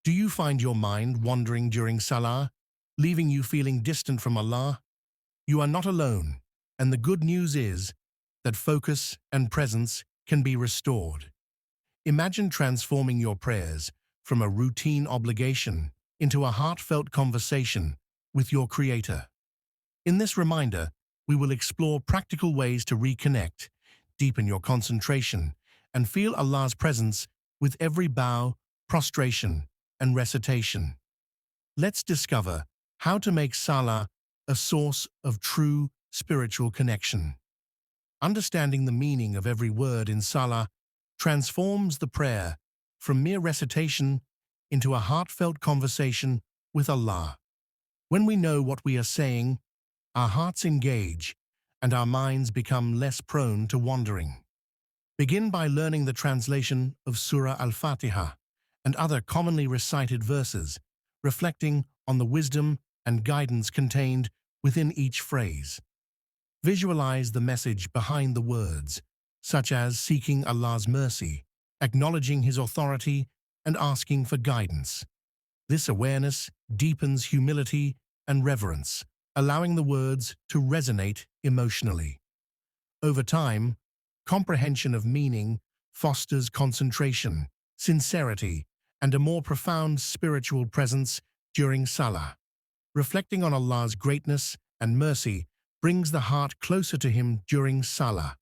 Do you find your mind wandering during Salah, leaving you feeling distant from Allah? You are not alone, and the good news is that focus and presence can be restored. Imagine transforming your prayers from a routine obligation into a heartfelt conversation with your Creator. In this reminder, we will explore practical ways to reconnect, deepen your concentration, and feel Allah's presence with every bow, prostration, and recitation. Let's discover how to make Salah a source of true spiritual connection. Understanding the meaning of every word in Salah transforms the prayer from mere recitation into a heartfelt conversation with Allah. When we know what we are saying, our hearts engage and our minds become less prone to wandering. Begin by learning the translation of Surah Al-Fatiha and other commonly recited verses, reflecting on the wisdom and guidance contained within each phrase. Visualize the message behind the words, such as seeking Allah's mercy, acknowledging His authority, and asking for guidance. This awareness deepens humility and reverence, allowing the words to resonate emotionally. Over time, comprehension of meaning fosters concentration, sincerity, and a more profound spiritual presence during Salah. Reflecting on Allah's greatness and mercy brings the heart closer to Him during Salah.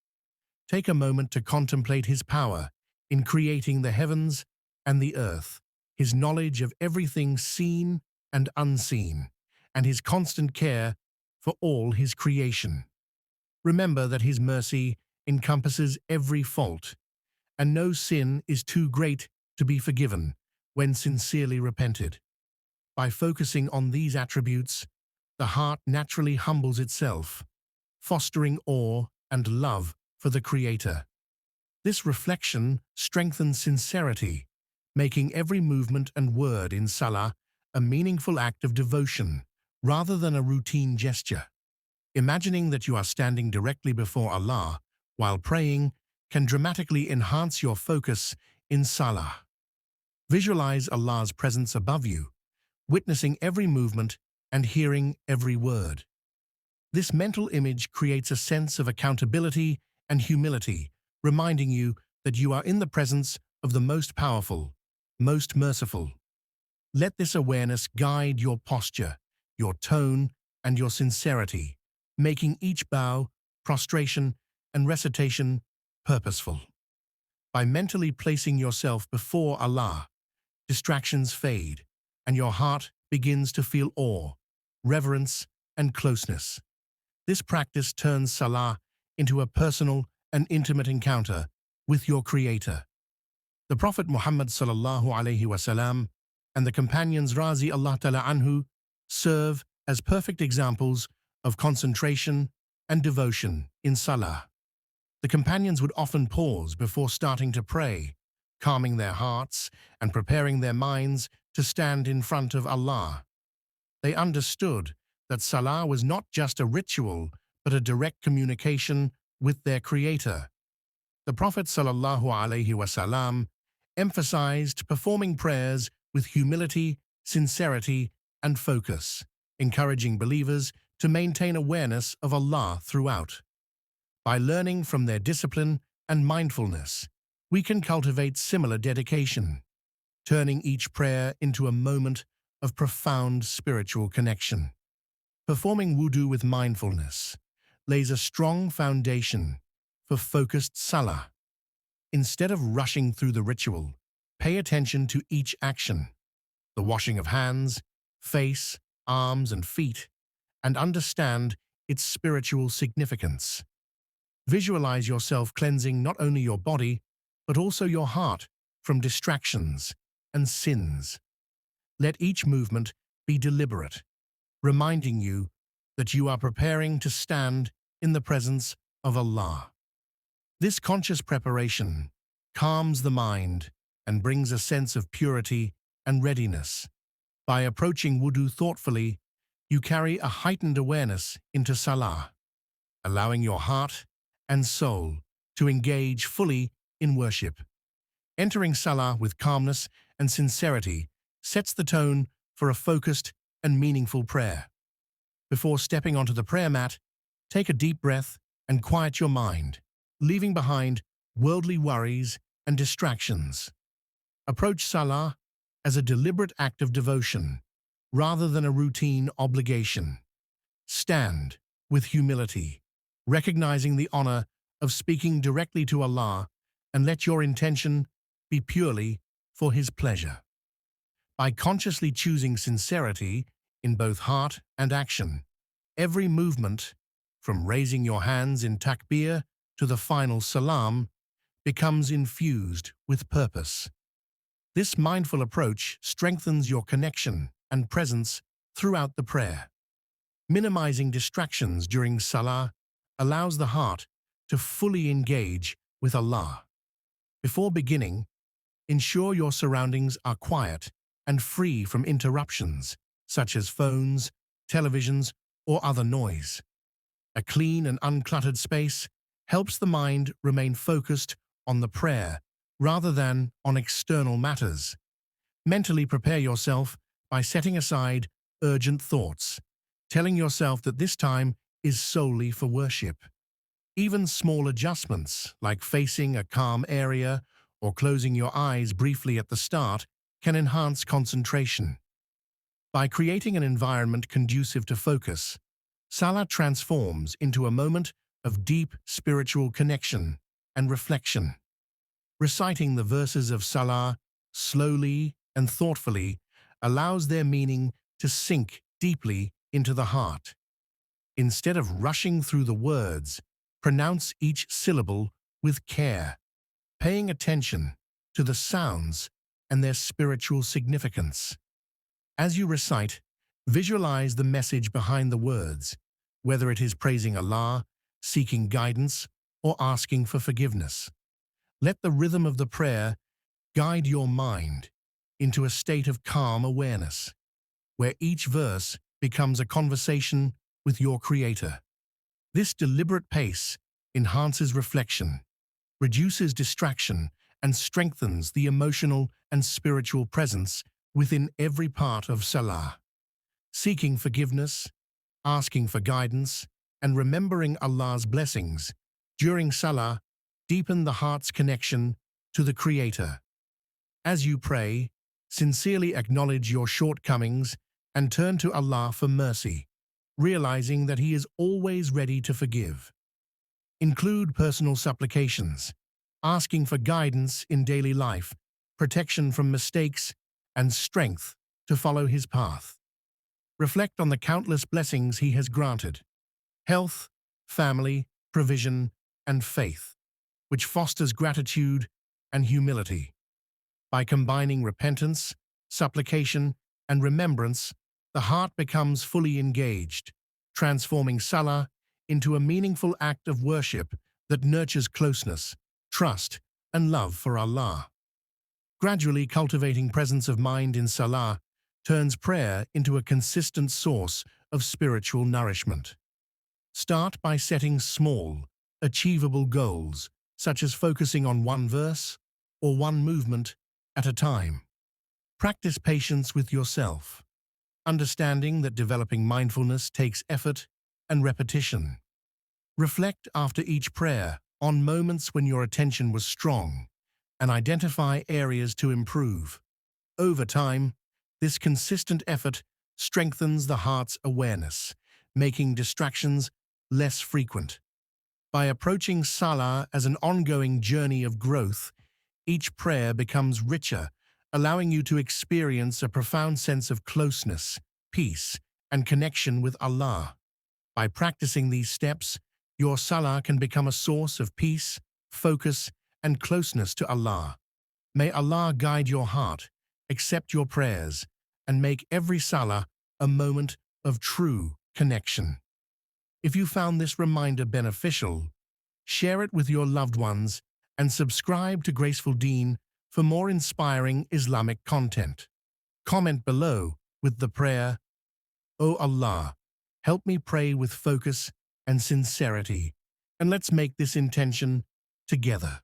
Take a moment to contemplate His power in creating the heavens and the earth, His knowledge of everything seen and unseen, and His constant care for all His creation. Remember that His mercy encompasses every fault, and no sin is too great to be forgiven when sincerely repented. By focusing on these attributes, the heart naturally humbles itself, fostering awe and love for the Creator. This reflection strengthens sincerity, making every movement and word in Salah a meaningful act of devotion rather than a routine gesture. Imagining that you are standing directly before Allah while praying can dramatically enhance your focus in Salah. Visualize Allah's presence above you, witnessing every movement and hearing every word. This mental image creates a sense of accountability and humility, reminding you that you are in the presence of the most powerful, most merciful. Let this awareness guide your posture, your tone, and your sincerity, making each bow, prostration, and recitation purposeful. By mentally placing yourself before Allah, distractions fade, and your heart begins to feel awe, reverence, and closeness. This practice turns Salah into a personal and intimate encounter with your Creator. The Prophet Muhammad sallallahu alaihi wasallam and the companions Razi Allah Ta'ala Anhu serve as perfect examples of concentration and devotion in Salah. The companions would often pause before starting to pray, calming their hearts and preparing their minds to stand in front of Allah. They understood that Salah was not just a ritual, but a direct communication with their Creator. The Prophet sallallahu alaihi wasallam emphasized performing prayers with humility, sincerity, and focus, encouraging believers to maintain awareness of Allah throughout. By learning from their discipline and mindfulness, we can cultivate similar dedication, turning each prayer into a moment of profound spiritual connection. Performing wudu with mindfulness lays a strong foundation for focused Salah. Instead of rushing through the ritual, pay attention to each action, the washing of hands, face, arms, and feet, and understand its spiritual significance. Visualize yourself cleansing not only your body, but also your heart from distractions and sins. Let each movement be deliberate, reminding you that you are preparing to stand in the presence of Allah. This conscious preparation calms the mind and brings a sense of purity and readiness. By approaching wudu thoughtfully, you carry a heightened awareness into Salah, allowing your heart and soul to engage fully in worship. Entering Salah with calmness and sincerity sets the tone for a focused and meaningful prayer. Before stepping onto the prayer mat, take a deep breath and quiet your mind, leaving behind worldly worries and distractions. Approach Salah as a deliberate act of devotion, rather than a routine obligation. Stand with humility, recognizing the honor of speaking directly to Allah, and let your intention be purely for His pleasure. By consciously choosing sincerity in both heart and action, every movement, from raising your hands in takbir to the final salam, becomes infused with purpose. This mindful approach strengthens your connection and presence throughout the prayer. Minimizing distractions during Salah allows the heart to fully engage with Allah. Before beginning, ensure your surroundings are quiet and free from interruptions, such as phones, televisions, or other noise. A clean and uncluttered space helps the mind remain focused on the prayer rather than on external matters. Mentally prepare yourself by setting aside urgent thoughts, telling yourself that this time is solely for worship. Even small adjustments, like facing a calm area or closing your eyes briefly at the start, can enhance concentration. By creating an environment conducive to focus, Salah transforms into a moment of deep spiritual connection and reflection. Reciting the verses of Salah slowly and thoughtfully allows their meaning to sink deeply into the heart. Instead of rushing through the words, pronounce each syllable with care, paying attention to the sounds and their spiritual significance. As you recite, visualize the message behind the words, whether it is praising Allah, seeking guidance, or asking for forgiveness. Let the rhythm of the prayer guide your mind into a state of calm awareness, where each verse becomes a conversation with your Creator. This deliberate pace enhances reflection, reduces distraction, and strengthens the emotional and spiritual presence within every part of Salah. Seeking forgiveness, asking for guidance, and remembering Allah's blessings during Salah deepen the heart's connection to the Creator. As you pray, sincerely acknowledge your shortcomings and turn to Allah for mercy, realizing that He is always ready to forgive. Include personal supplications, asking for guidance in daily life, protection from mistakes, and strength to follow His path. Reflect on the countless blessings He has granted: health, family, provision, and faith, which fosters gratitude and humility. By combining repentance, supplication, and remembrance, the heart becomes fully engaged, transforming Salah into a meaningful act of worship that nurtures closeness, trust, and love for Allah. Gradually cultivating presence of mind in Salah turns prayer into a consistent source of spiritual nourishment. Start by setting small, achievable goals, such as focusing on one verse or one movement at a time. Practice patience with yourself, understanding that developing mindfulness takes effort and repetition. Reflect after each prayer on moments when your attention was strong and identify areas to improve. Over time, this consistent effort strengthens the heart's awareness, making distractions less frequent. By approaching Salah as an ongoing journey of growth, each prayer becomes richer, allowing you to experience a profound sense of closeness, peace, and connection with Allah. By practicing these steps, your Salah can become a source of peace, focus, and closeness to Allah. May Allah guide your heart, accept your prayers, and make every Salah a moment of true connection. If you found this reminder beneficial, share it with your loved ones and subscribe to Graceful Deen for more inspiring Islamic content. Comment below with the prayer, "O Allah, help me pray with focus and sincerity, and let's make this intention together."